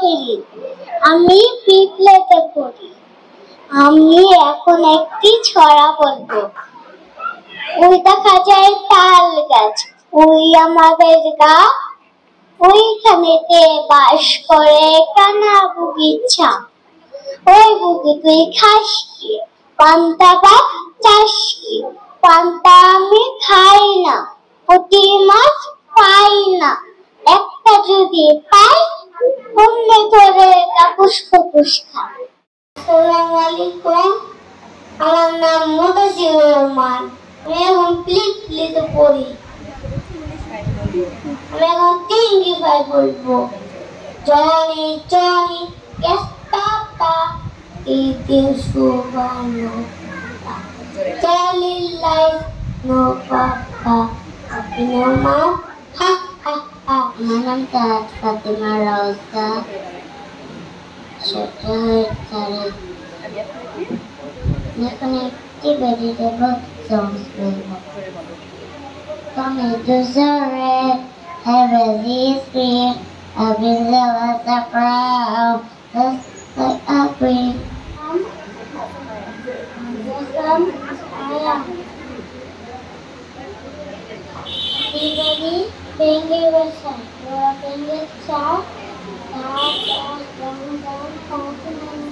তৈরি। আমি পিপলেতে পড়ি। আমি এখন একটি ছড়া বলবো। ওই দেখা যায় তাল গাছ, ওই আমাদের গা, ওইখানেতে বাস করে কানা বুগির ছা। ওই বুগি তুই খাস কি? পান্তা ভাত চাস কি? পান্তা আমি খাই না, পুঁটি মাছ পাই না, একটা যদি পাই অমনি ধরে কাকুস কুকুস খাই। আসসালামু আলাইকুম, আমার নাম মুতাসির রহমান। আমি এখন পিপলেতে পড়ি। আমি এখন তিনটি ভাই বলবো। জনি জনি কেস্তাতা ইতি সুবানো চালিলাই নো পাপা আপনি মা হা হা হা। আমার নাম তাজ ফাতেমা রওজা, ছোট হয়ে এখন একটি ভেজিটেবল songs বলবো। Tomatoes are red, everything is green, every cell has a crown, just like a queen. Everybody finger was shut, your fingers shut, down, down, down, down, down,